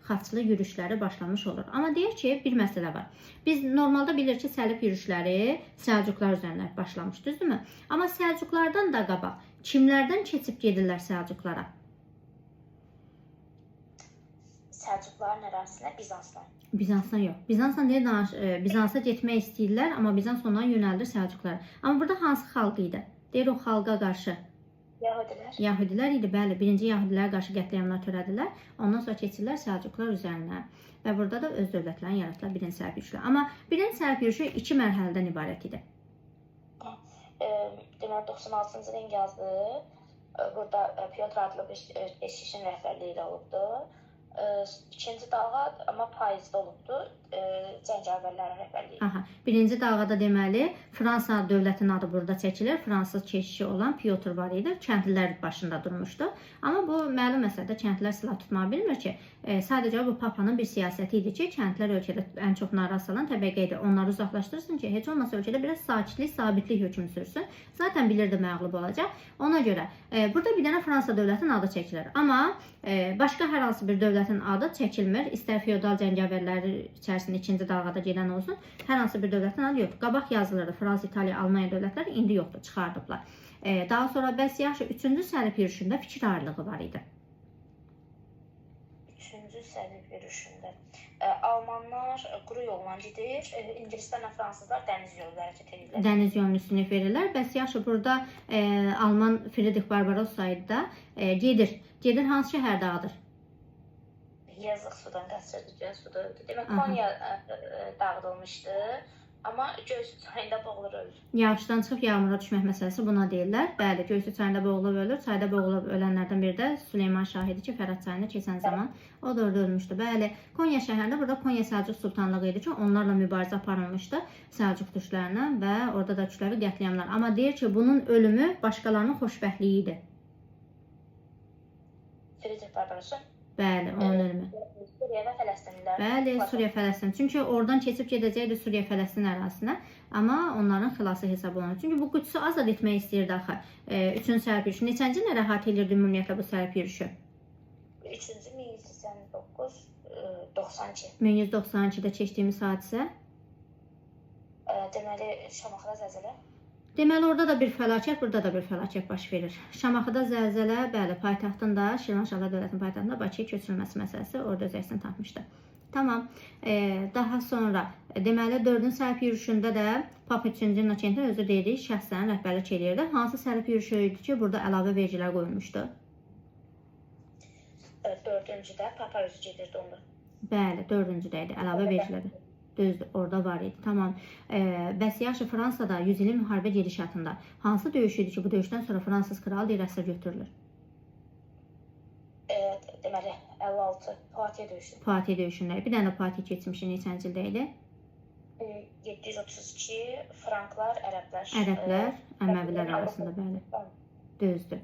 xaçlı yürüşləri başlamış olur. Amma deyək ki, bir məsələ var. Biz normalda bilirik ki, səlib yürüşləri Səlcuqlar üzərindən başlamış, düzdürmü? Amma Səlcuqlardan da qabaq kimlərdən keçib gedirlər Səlcuqlara? Səlcuqların ərazisinə Bizansdan. Bizansdan yox. Bizansdan deyir, Bizansa getmək istəyirlər, amma Bizans ondan yönəldir Səlcuqlara. Amma burada hansı xalq idi? Deyir o xalqa qarşı. Yahudilər. Yahudilər idi, bəli. Birinci Yahudilərə qarşı qətliamlar törədilər. Ondan sonra keçirlər Səlcuqlar üzərinə. Və burada da öz dövlətlərini yaratdılar birinci sərb yürüşü. Amma birinci sərb yürüşü 2 mərhələdən ibarət idi. Deməli 96-cı ilin yazdı. Burada Pyotr adlı bir eşişin rəhbərliyi ilə olubdu. İkinci dalğa amma payızda olubdu. Cəngavərlərin rəhbərliyi. Aha. Birinci dalğada deməli Fransa dövlətinin adı burada çəkilir. Fransız keşişi olan Pyotr var idi. Kəndlilər başında durmuşdu. Amma bu məlum məsələdə kəndlilər silah tutmağı bilmir ki, sadəcə bu papanın bir siyasəti idi ki, kəndlilər ölkədə ən çox narazı olan təbəqə idi. Onları uzaqlaşdırsın ki, heç olmasa ölkədə biraz sakitlik, sabitlik hökm sürsün. Zaten bilirdi məğlub olacaq. Ona görə burada bir dənə Fransa dövlətinin adı çəkilir. Amma başqa hər hansı bir dövlətin adı çəkilmir. İstər feodal cəngavərləri içərisində ikinci dalğada gedən olsun, hər hansı bir dövlətin adı yoxdur. Qabaq yazılırdı. Fransa, İtaliya, Almaniya dövlətləri indi yoxdur, çıxardıblar. Daha sonra bəs yaxşı 3-cü səlib yürüşündə fikir ayrılığı var idi. 3-cü səlib yürüşündə Almanlar quru yolla gedir, İngilislərlə fransızlar dəniz yolu hərəkət edirlər. Dəniz yolunu üstünlük verirlər. Bəs yaxşı burada Alman Friedrich Barbarossa idi da gedir. Gedir hansı şəhərdə adır? Yazıq sudan qaçırdı, suda öldü. Demək Konya dağıdılmışdı. Amma Göyçü çayında boğulur ölür. Yağışdan çıxıb yağmura düşmək məsələsi buna deyirlər. Bəli, Göyçü çayında boğulub ölür. Çayda boğulub ölənlərdən biri də Süleyman Şah idi ki, Fərat çayında keçən zaman o da orada ölmüşdü. Bəli, Konya şəhərində burada Konya Səlcuq sultanlığı idi ki, onlarla mübarizə aparılmışdı Səlcuq türklərinə və orada da türkləri qətliamlar. Amma deyir ki, bunun ölümü başqalarının xoşbəxtliyi idi. Friedrich Barbarossa. Bəli, onun ölümü. Suriya və Fələstinlilər. Bəli, Suriya, Fələstin. Çünki oradan keçib gedəcəkdi Suriya, Fələstin ərazisinə. Amma onların xilası hesab olunur. Çünki bu Qüdsü azad etmək istəyirdi axı. 3-cü sərb yürüşü. Neçənci ilə əhatə edirdi ümumiyyətlə bu sərb yürüşü? 3-cü 1189 92. 1192-də keçdiyimiz hadisə. Deməli Şamaxıda zəlzələ. Deməli orada da bir fəlakət, burada da bir fəlakət baş verir. Şamaxıda zəlzələ, bəli, paytaxtında, Şirvanşahlar dövlətinin paytaxtında Bakıya köçürülməsi məsələsi orada öz əksini tapmışdı. Tamam. Daha sonra deməli 4-cü sərb yürüşündə də Papa 3-cü Innocentin özü deyirik, şəxsən rəhbərlik edirdi. Hansı sərb yürüşü idi ki, burada əlavə vergilər qoyulmuşdu? 4-cüdə Papa özü gedirdi onda. Bəli, 4-cüdə idi, əlavə vergilər. Düzdür, orada var idi. Tamam. Bəs yaxşı Fransada 100 illik müharibə gedişatında hansı döyüş idi ki, bu döyüşdən sonra Fransız kralı deyir əsir götürülür? Deməli 56 Poitiers döyüşü. Poitiers döyüşündə. Bir dənə Poitiers keçmişi neçənci ildə idi? 732 Franklar, Ərəblər. Ərəblər, Əməvilər arasında, bəli. Düzdür.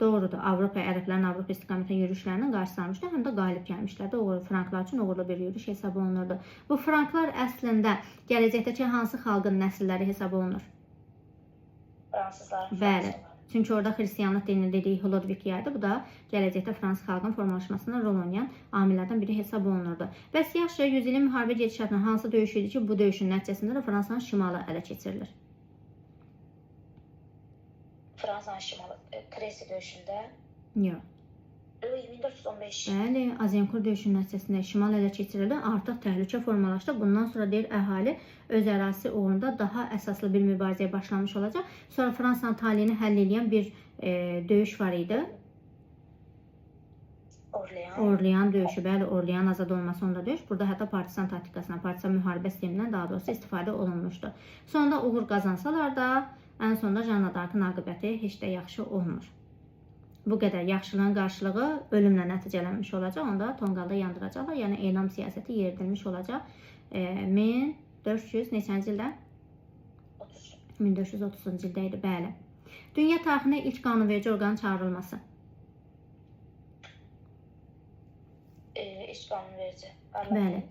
Doğrudur. Avropa, ərəblərin Avropa istiqamətində yürüşlərinin qarşısı almışdı. Həm də qalib gəlmişlərdi. Franklar üçün uğurlu bir yürüş hesab olunurdu. Bu Franklar əslində gələcəkdəki hansı xalqın nəsilləri hesab olunur? Fransızlar. Bəli. Çünki orada xristianlıq dinini dediyi Ludvikiya idi. Bu da gələcəkdə fransız xalqının formalaşmasına rol oynayan amillərdən biri hesab olunurdu. Bəs yaxşı 100 illik müharibə gedişatının hansı döyüş idi ki, bu döyüşün nəticəsində də Fransanın şimalı ələ keçirilir? Fransanın şimalı Kresi döyüşündə. Yox. 1415. Bəli, Azincourt döyüşünün nəticəsində şimal ələ keçirildi. Artıq təhlükə formalaşdı. Bundan sonra deyir əhali öz ərazisi uğrunda daha əsaslı bir mübarizəyə başlamış olacaq. Sonra Fransanın taleyini həll edən bir döyüş var idi. Orlean döyüşü, bəli, Orlean azad olması onda döyüş. Burada hətta partisan taktikasına, partisan müharibə sistemindən daha doğrusu istifadə olunmuşdu. Sonunda uğur qazansalar da, ən sonunda Janna d'Arc'ın aqibəti heç də yaxşı olmur. Bu qədər yaxşılığın qarşılığı ölümlə nəticələnmiş olacaq. Onda tonqalda yandıracaqlar. Yəni elam siyasəti yeridilmiş olacaq. 1400 neçənci ildə? 1430-cu ildə idi, bəli. Dünya tarixində ilk qanunverici orqanın çağırılması. İlk qanunverici. Bəli.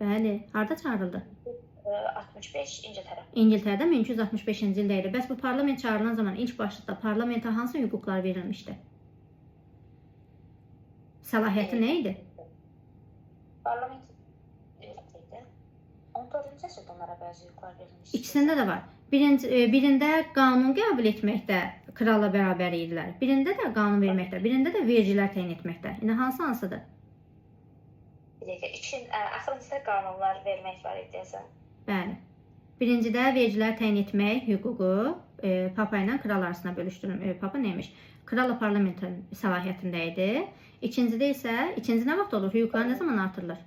Bəli. Harada çağırıldı? 65 İngiltərə. İngiltərədə 1265-ci ildə idi. Bəs bu parlament çağırılan zaman ilk başlıqda parlamentə hansı hüquqlar verilmişdi? Səlahiyyəti nə idi? Parlament idi. 14-cü əsrdə onlara bəzi hüquqlar verilmişdi. İkisində də var. Birində qanun qəbul etməkdə kralla bərabər idilər. Birində də qanun verməkdə, birində də vergilər təyin etməkdə. İndi hansıdır? Bir dəqiqə, axırıncıda qanunlar vermək var idi deyəsən. Bəli. Birincidə vergilər təyin etmək hüququ Papa ilə kral arasında bölüşdürülmüş. Papa neymiş? Kralla parlamentin səlahiyyətində idi. İkincidə isə, ikinci nə vaxt olur? Hüquqlar nə zaman artırılır?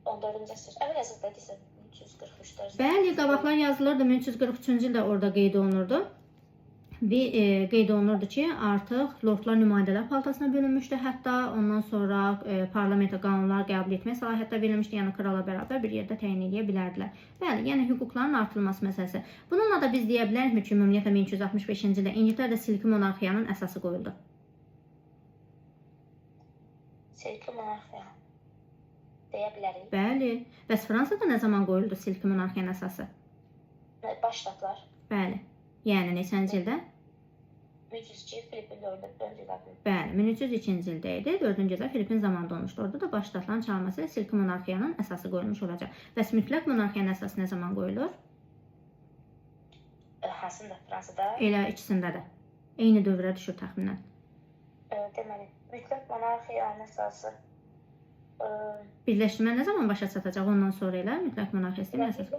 14-cü əsr. Əvvəl əsrdə isə 1343-də. Bəli, qabaqlar yazılırdı. 1343-cü ildə orada qeyd olunurdu. Qeyd olunurdu ki, artıq lordlar nümayəndələr palatasına bölünmüşdü. Hətta ondan sonra parlamentə qanunlar qəbul etmək səlahiyyətdə verilmişdi. Yəni krala bərabər bir yerdə təyin edə bilərdilər. Bəli, yəni hüquqların artırılması məsələsi. Bununla da biz deyə bilərikmi ki, ümumiyyətlə 1265-ci ildə İngiltərədə silki monarxiyanın əsası qoyuldu. Silki monarxiya deyə bilərik. Bəli. Bəs Fransada nə zaman qoyuldu silki monarxiyanın əsası? Başlatlar. Bəli. Yəni neçənci ildə? 1302 Filipin 4-cü ildə. Bəli, 1302-ci ildə idi. 4-cü ildə Filipin zamanında olmuşdu. Orada da başlatların çağırması ilə silki monarxiyanın əsası qoyulmuş olacaq. Bəs mütləq monarxiyanın əsası nə zaman qoyulur? Hansında? Fransada? Elə ikisində də. Eyni dövrə düşür təxminən. Deməli, mütləq monarxiyanın əsası Birləşdirmə nə zaman başa çatacaq ondan sonra elə mütləq monarxiya sistemi əsası?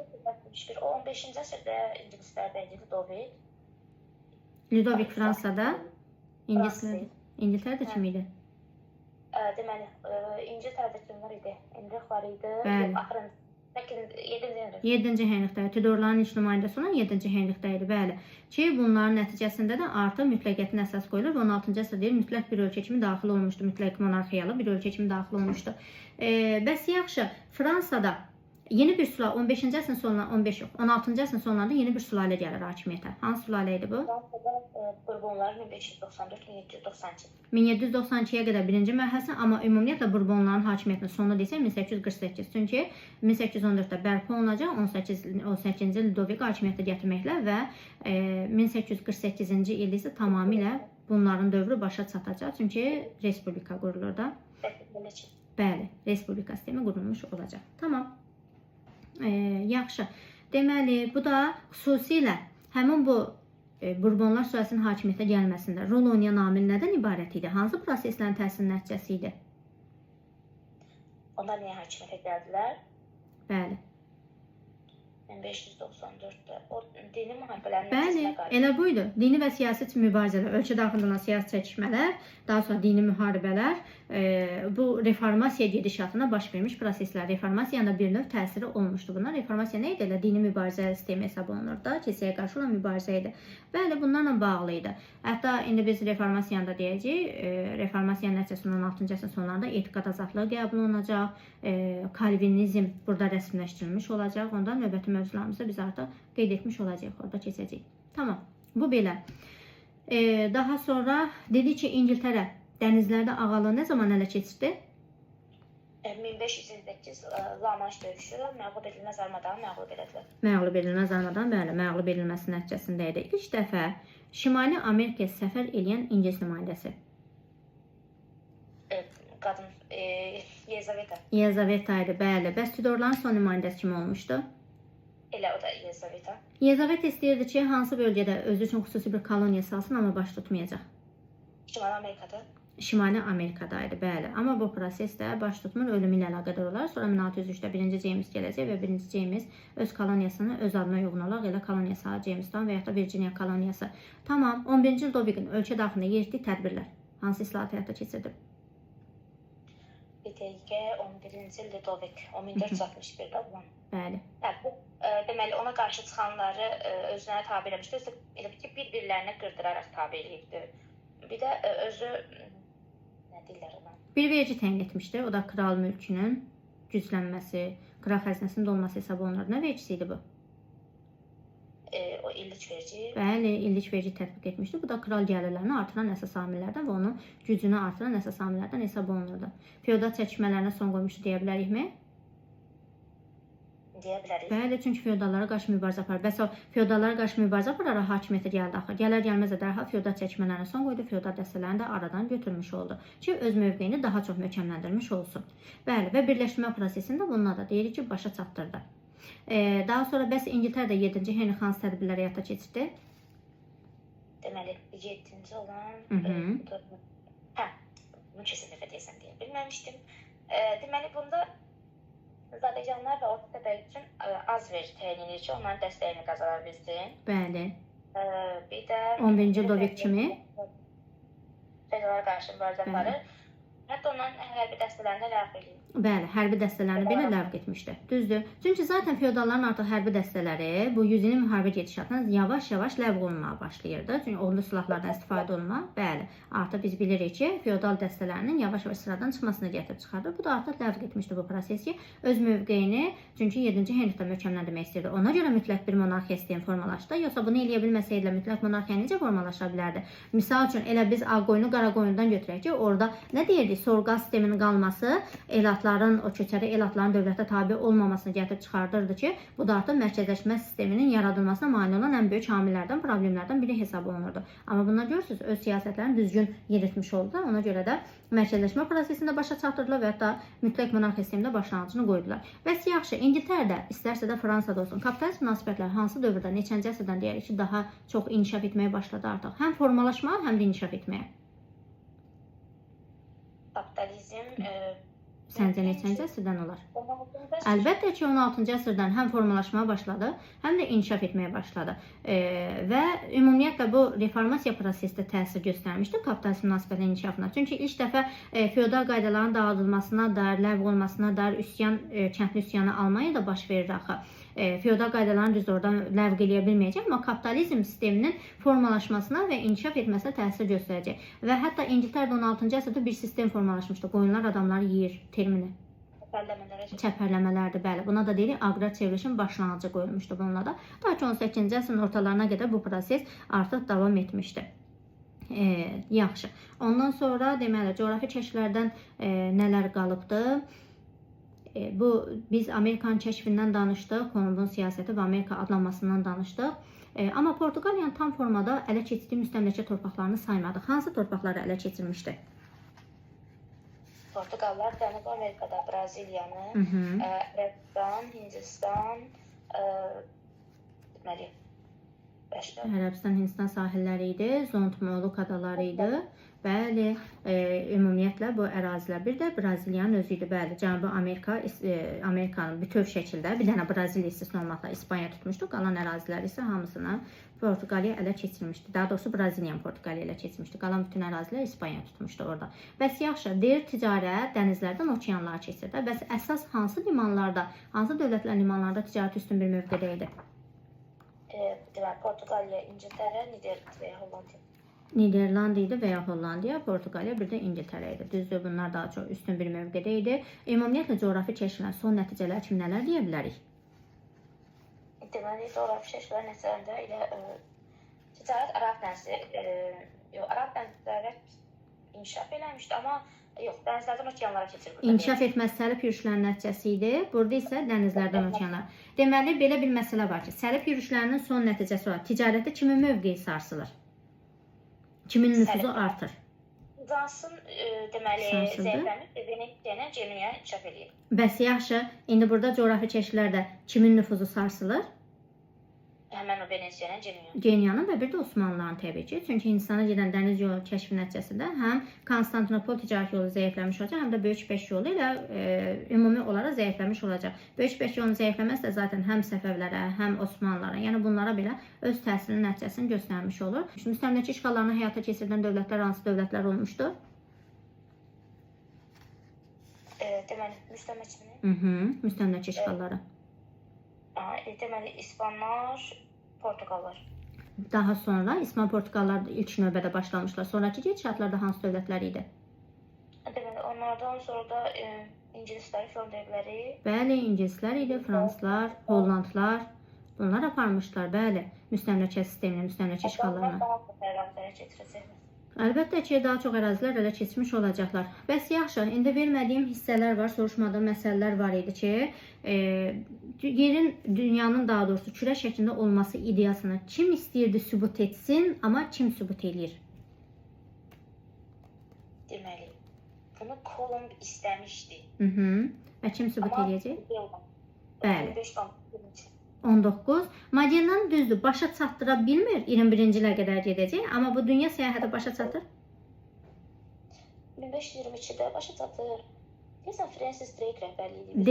15-ci əsrdə ingilislərdə idi Ludovik. Ludovik Fransada, İngiltərədə kim idi? Deməli, İngiltərədə kimlər idi? Enrix var idi. Bəli. 7-ci Henrixdə, Tudorların ilk nümayəndəsi olan 7-ci Henrixdə idi, bəli. Ki, bunların nəticəsində də artıq mütləqiyyətin əsas qoyulur və 16-cı əsrdə mütləq bir ölkə kimi daxil olmuşdu, mütləq monarxiyalı bir ölkə kimi daxil olmuşdu. Bəs yaxşı, Fransada yeni bir sülalə, 15-ci əsrin sonuna, 16-cı əsrin sonlarında yeni bir sülalə gəlir hakimiyyətə. Hansı sülalə idi bu? Fransada Burbonlar 1594-1792. 1792-yə qədər birinci mərhələsi, amma ümumiyyətlə Burbonların hakimiyyətinin sonu desək 1848. Çünki 1814-də bərpa olunacaq, 18-ci il Ludovik hakimiyyətə gətirməklə və 1848-ci ildə isə tamamilə bunların dövrü başa çatacaq. Çünki respublika qurulur da. Bəli, respublika sistemi qurulmuş olacaq. Tamam. Yaxşı. Deməli, bu da xüsusilə həmin bu Burbonlar sülaləsinin hakimiyyətə gəlməsində rol oynayan amil nədən ibarət idi? Hansı proseslərin təsirinin nəticəsi idi? Onlar niyə hakimiyyətə gəldilər? Bəli. 1594-də o dini müharibələrin Bəli, elə buydu. Dini və siyasi mübarizələr, ölkə daxilində siyasi çəkişmələr, daha sonra dini müharibələr bu reformasiya gedişatına baş vermiş proseslər. Reformasiyanın da bir növ təsiri olmuşdu buna. Reformasiya nə idi? Elə dini mübarizə sistemi hesab olunur da, kilsəyə qarşı olan mübarizə idi. Bəli, bunlarla bağlı idi. Hətta indi biz reformasiyanı da deyəcəyik. Reformasiyanın nəticəsində 16-cı əsrin sonlarında etiqad azadlığı qəbul olunacaq, Kalvinizm burada rəsmiləşdirilmiş olacaq. Ondan növbəti mövzularımızda biz artıq qeyd etmiş olacağıq, orada keçəcəyik. Tamam, bu belə. Daha sonra dedi ki, İngiltərə dənizlərdə ağalığı nə zaman ələ keçirdi? 1508 La-Manş döyüşü məğlub edilməz armadanı məğlub edildilər. Məğlub edilməz armadan, bəli, məğlub edilməsi nəticəsində idi. İlk dəfə Şimali Amerikaya səfər edən İngilis nümayəndəsi. Qadın Yezaveta. Yezaveta idi, bəli. Bəs Tudorların son nümayəndəsi kim olmuşdu? Elə o da Yezaveta. Yezaveta istəyirdi ki, hansı bölgədə özü üçün xüsusi bir koloniya salsın, amma baş tutmayacaq. Şimali Amerikada. Şimali Amerikada idi, bəli. Amma bu prosesdə baş tutmur, ölümü ilə əlaqədar olar. Sonra 1603-də 1-ci James gələcək və 1-ci James öz koloniyasını öz adına uyğun olaraq elə koloniya salır, Jamestown və ya da Virginia koloniyası. Tamam, 11-ci Ludovikin ölkə daxilində yeritdiyi tədbirlər hansı islahat həyata keçirdi? Bir dəqiqə 11-ci il Ludovik 1461-də olan. Bəli. Deməli, ona qarşı çıxanları özünə tabe eləmişdi. Elə ki, bir-birlərinə qırdıraraq tabe eləyibdi. Bir də özü nə deyirlər ona? Bir vergi təyin etmişdi. O da kral mülkünün güclənməsi, kral xəzinəsinin dolması hesab olunur. Nə vergisi idi bu? O illik vergi. Bəli, illik vergi tətbiq etmişdi. Bu da kral gəlirlərini artıran əsas amillərdən və onun gücünü artıran əsas amillərdən hesab olunurdu. Feodal çəkişmələrinə son qoymuşdu deyə bilərikmi? deyə bilərik. Bəli, çünki feodallara qarşı mübarizə aparır. Bəs o feodallara qarşı mübarizə apararaq hakimiyyətə gəldi axı. Gələr gəlməz də dərhal feodal çəkmələrinə son qoydu, feodal dəstələrini də aradan götürmüş oldu ki, öz mövqeyini daha çox möhkəmləndirmiş olsun. Bəli, və birləşmə prosesində bununla da deyirik ki, başa çatdırdı. Daha sonra bəs İngiltərədə 7-ci Henrik hansı tədbirləri həyata keçirdi? Deməli, 7-ci olan bunu kesin dəfə deyəsən deyə bilməmişdim. Deməli, bunda zadəganlar və orta təbəqə üçün az vergi təyin edir ki, onların dəstəyini qazana bilsin. Bəli. Bir də 11-ci Ludovik kimi feodallara qarşı mübarizə aparır. Hətta onların hərbi dəstələrini də ləğv edir. Bəli, hərbi dəstələrini belə ləğv etmişdi. Düzdür. Çünki zaten feodalların artıq hərbi dəstələri bu 100 illik müharibə gedişatından yavaş-yavaş ləğv olunmağa başlayırdı. Çünki ordu silahlardan istifadə olunma. Bəli, artıq biz bilirik ki, feodal dəstələrinin yavaş-yavaş sıradan çıxmasını gətirib çıxardı. Bu da artıq ləğv etmişdi bu prosesi. Öz mövqeyini çünki 7-ci Henrikdə möhkəmləndirmək istəyirdi. Ona görə mütləq bir monarxiya sistemi formalaşdı. Yoxsa bunu eləyə bilməsəydi mütləq monarxiya necə formalaşa bilərdi? Misal üçün elə biz Ağqoyunu Qaraqoyundan götürək ki, orada nə deyirdik? Sorğu sisteminin qalması elatların, o köçəri elatların dövlətə tabe olmamasını gətirib çıxardırdı ki, bu da artıq mərkəzləşmə sisteminin yaradılmasına mane olan ən böyük amillərdən, problemlərdən biri hesab olunurdu. Amma bunlar görürsünüz, öz siyasətlərini düzgün yeritmiş oldular. Ona görə də mərkəzləşmə prosesində başa çatdırdılar və hətta mütləq monarxiya sistemində başlanğıcını qoydular. Bəs yaxşı, İngiltərədə, istərsə də Fransada olsun, kapitalist münasibətlər hansı dövrdə, neçənci əsrdən deyərik ki, daha çox inkişaf etməyə başladı artıq? Həm formalaşmağa, həm də inkişaf etməyə. Kapitalizm Səncə neçənci əsrdən olar? Əlbəttə ki, 16-cı əsrdən həm formalaşmaya başladı, həm də inkişaf etməyə başladı. Və ümumiyyətlə bu reformasiya prosesində təsir göstərmişdi kapitalist münasibətlərin inkişafına. Çünki ilk dəfə feodal qaydaların dağıdılmasına dair, ləğv olmasına dair üsyan, kəndli üsyanı Almaniyada baş verir axı. Feodal qaydaların düz oradan ləğv eləyə bilməyəcək, amma kapitalizm sisteminin formalaşmasına və inkişaf etməsinə təsir göstərəcək. Və hətta İngiltərədə 16-cı əsrdə bir sistem formalaşmışdı. Qoyunlar adamları yeyir termini. Çəpərləmələrdir, bəli. Buna da deyirik, aqrar çevrilişin başlanğıcı qoyulmuşdu bununla da. Daha ki 18-ci əsrin ortalarına qədər bu proses artıq davam etmişdi. Yaxşı. Ondan sonra deməli, coğrafi kəşflərdən nələr qalıbdı? Biz Amerikanın kəşfindən danışdıq, Kolumbun siyasəti və Amerika adlanmasından danışdıq. Amma Portuqaliyanın tam formada ələ keçirdiyi müstəmləkə torpaqlarını saymadıq. Hansı torpaqları ələ keçirmişdi? Portuqallar Cənubi Amerikada Braziliyanı, Ərəbistan, Hindistan, deməli, Ərəbistan, Hindistan sahilləri idi, Zont Moluq adaları idi. Bəli, ümumiyyətlə bu ərazilər bir də Braziliyanın özü idi. Bəli, Cənubi Amerikanın bütöv şəkildə bir dənə Braziliya istisna olmaqla İspaniya tutmuşdu. Qalan ərazilər isə hamısını Portuqaliya ələ keçirmişdi. Daha doğrusu Braziliyanın Portuqaliya ələ keçirmişdi. Qalan bütün ərazilər İspaniya tutmuşdu orada. Bəs yaxşı, deyir ticarət dənizlərdən okeanlara keçirdi. Bəs əsas hansı limanlarda, hansı dövlətlərin limanlarında ticarət üstün bir mövqedə idi? Portuqaliya, İngiltərə, Niderland və ya Hollandiya. Niderlandiya idi və ya Hollandiya, Portuqaliya, bir də İngiltərə idi. Düzdür, bunlar daha çox üstün bir mövqedə idi. Ümumiyyətlə, coğrafi kəşflərin son nəticələri kimi nələr deyə bilərik? Deməli, coğrafi kəşflərin nəticələrində elə ticarət Ərəb dənizləri inkişaf eləmişdi, amma yox, dənizlərdən okeanlara keçir. İnkişaf etməsi səlib yürüşlərinin nəticəsi idi. Burada isə dənizlərdən okeanlara. Deməli, belə bir məsələ var ki, səlib yürüşlərinin son nəticəsi olaraq ticarətdə kimin mövqeyi sarsılır? Kimin nüfuzu artır? Bizansın deməli zəifləmiş Venesiya ilə Genuya inkişaf edir. Bəs yaxşı, indi burada coğrafi kəşflərdə kimin nüfuzu sarsılır? Həmən o Venesiya ilə Genuya. Genuyanın və bir də Osmanlıların təbii ki. Çünki Hindistana gedən dəniz yolu kəşfi nəticəsində həm Konstantinopol ticarət yolu zəifləmiş olacaq, həm də Böyük İpək yolu ilə ümumi olaraq zəifləmiş olacaq. Böyük İpək yolunun zəifləməsi də zaten həm Səfəvlərə, həm Osmanlılara, yəni bunlara belə öz təsirinin nəticəsini göstərmiş olur. Müstəmləkə işğallarını həyata keçirdən dövlətlər hansı dövlətlər olmuşdu? Deməli, müstəmləkə müstəmləkə işğalları. Deməli, İspanlar, Portuqallar. Daha sonra İspan Portuqallar ilk növbədə başlamışlar. Sonraki gedişatlarda hansı dövlətlər idi? Deməli, onlardan sonra da İngilislər, Fondevləri. Bəli, İngilislər idi, Fransızlar, Hollandlar. Bunlar aparmışlar, bəli. Müstəmləkə sistemini, müstəmləkə işğallarını. Əlbəttə ki, daha çox ərazilər ələ keçmiş olacaqlar. Bəs yaxşı, indi vermədiyim hissələr var, soruşmadığım məsələlər var idi ki, yerin, dünyanın daha doğrusu kürə şəklində olması ideyasını kim istəyirdi sübut etsin, amma kim sübut eləyir? Deməli, bunu Kolumb istəmişdi. Və kim sübut eləyəcək? Bəli. 15-19. 19. Magellan düzdür, başa çatdıra bilmir, 21-ci ilə qədər gedəcək, amma bu dünya səyahəti başa çatır. 1522-də başa çatır. Deyəsən Francis Drake rəhbərliyi.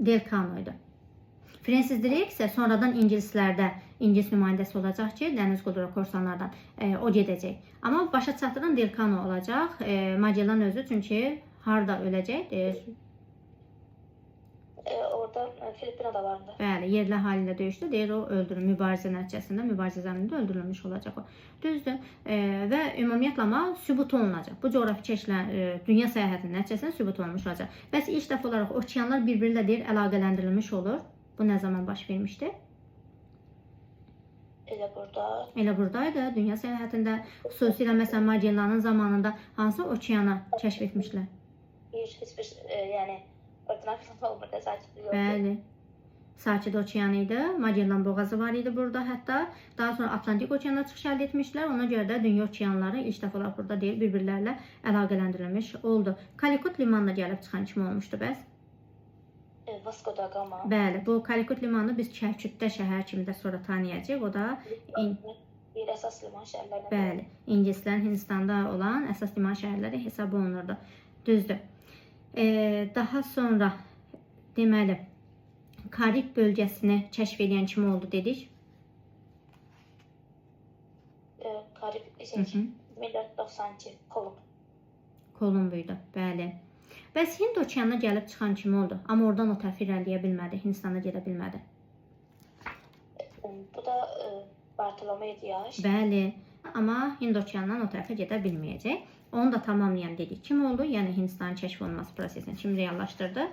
Del Cano idi. Francis Drake isə sonradan ingilislərdə İngilis nümayəndəsi olacaq ki, dəniz quldur korsanlardan o gedəcək. Amma başa çatıran Del Cano olacaq. Magellan özü çünki harda öləcək deyir. Orada Filippin adalarında. Bəli, yerli əhali ilə döyüşdə deyir o öldürülmüş, mübarizə nəticəsində, mübarizə zəminində öldürülmüş olacaq o. Düzdür. Və ümumiyyətlə amma sübut olunacaq. Bu coğrafi keçilən dünya səyahətinin nəticəsində sübut olunmuş olacaq. Bəs ilk dəfə olaraq okeanlar bir-biri ilə deyir əlaqələndirilmiş olur. Bu nə zaman baş vermişdi? Elə burada. Elə buradaydı. Dünya səyahətində xüsusilə məsələn Magellanın zamanında hansı okeanı kəşf etmişlər? Heç bir yəni ordinasiya olmurdu, sakit yoxdur. Bəli. Sakit okeanı idi. Magellan boğazı var idi burada hətta. Daha sonra Atlantik okeanına çıxış əldə etmişlər. Ona görə də dünya okeanları ilk dəfə olaraq burada deyil, bir-birlərlə əlaqələndirilmiş oldu. Kalikut limanına gəlib çıxan kim olmuşdu bəs? Vasco da Gama. Bəli, bu Kalikut limanını biz Kəlkütdə şəhər kimi də sonra tanıyacağıq. O da bir əsas liman şəhərlərindən. Bəli, ingilislərin Hindistanda olan əsas liman şəhərləri hesab olunurdu. Düzdür. Daha sonra deməli Karib bölgəsini kəşf edən kim oldu dedik? Karib 1492 Kolumb. Kolumb idi, bəli. Bəs Hind okeanına gəlib çıxan kim oldu? Amma oradan o tərəf irəliləyə bilmədi, Hindistana gedə bilmədi. Bu da Bartolomé Dias. Bəli, amma Hind okeanından o tərəfə gedə bilməyəcək. Onu da tamamlayan dedik. Kim oldu? Yəni Hindistanın kəşf olunması prosesini kim reallaşdırdı?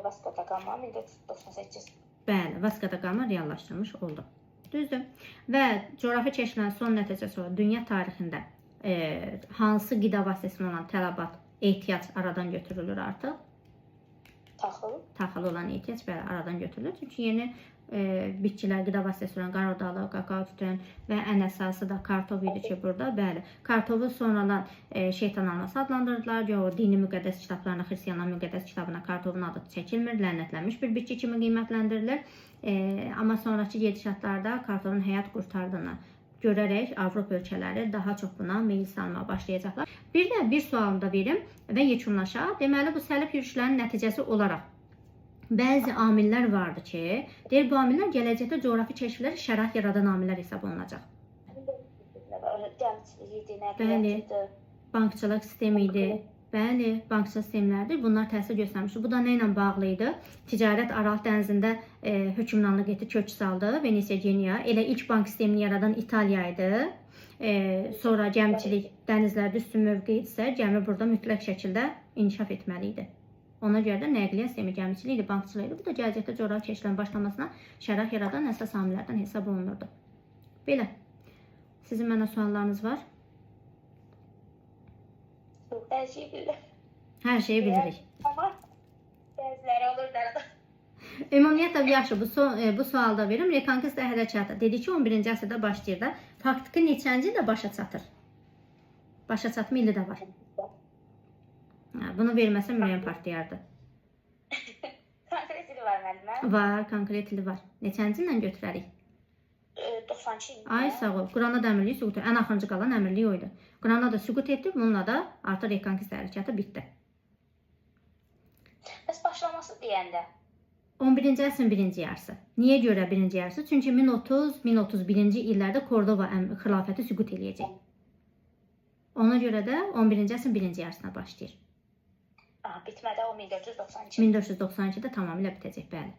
Vasco da Gama 1498. Bəli, Vasco da Gama reallaşdırmış oldu. Düzdür. Və coğrafi kəşflərin son nəticəsi olaraq dünya tarixində hansı qida vasitəsində olan tələbat, ehtiyac aradan götürülür artıq? Taxıl. Taxıl olan ehtiyac bəli aradan götürülür. Çünki yeni bitkilər, qida vasitəsi olan qarodalı, kakao tütün və ən əsası da kartov idi ki, burada. Bəli, kartovu sonradan şeytan alması adlandırdılar. O dini müqəddəs kitablarına, xristiyanların müqəddəs kitabına kartovun adı çəkilmir, lənətlənmiş bir bitki kimi qiymətləndirilir. Amma sonraki gedişatlarda kartovun həyat qurtardığını görərək Avropa ölkələri daha çox buna meyil salmağa başlayacaqlar. Bir də bir sualını da verim və yekunlaşaq. Deməli, bu səlib yürüşlərin nəticəsi olaraq bəzi amillər vardı ki, deyir bu amillər gələcəkdə coğrafi kəşflərə şərait yaradan amillər hesab olunacaq. Bəli, bankçılıq sistemi idi. Bəli, bankçılıq sistemlərdir. Bunlar təsir göstərmişdir. Bu da nə ilə bağlı idi? Ticarət Aral dənizində hökmranlıq etdi, kök saldı. Venesiya, Geniya. Elə ilk bank sistemini yaradan İtaliya idi. Sonra gəmiçilik dənizlərdə üstün mövqe idisə, gəmi burada mütləq şəkildə inkişaf etməli idi. Ona görə də nəqliyyat sistemi gəmiçiliyi idi, bankçılığı idi. Bu da gələcəkdə coğrafi kəşflərin başlamasına şərait yaradan əsas amillərdən hesab olunurdu. Belə. Sizin mənə suallarınız var? Hər şeyi bilirik. Hər şeyi bilirik. Amma bəziləri olur da. Ümumiyyətlə yaxşı, bu sualda verim. Rekonkista hərəkatı. Dedi ki, 11-ci əsrdə başlayır da. Faktiki neçənci ilə başa çatır? Başa çatma ili də var. Bunu verməsə müəyyən partlayardı. Konkret ili var müəllimə? Var, konkret ili var. Neçənci ilə götürərik? 92 ili. Ay sağ ol. Qranada əmirliyi süqut etdi. Ən axırıncı qalan əmirliyi o idi. Qranada süqut etdi. Bununla da artıq rekonkista hərəkatı bitdi. Bəs başlaması deyəndə? 11-ci əsrin birinci yarısı. Niyə görə birinci yarısı? Çünki 1030-1031-ci illərdə Kordova xilafəti süqut eləyəcək. Ona görə də 11-ci əsrin birinci yarısına başlayır. Bitmədə o 1492. 1492-də tamamilə bitəcək, bəli.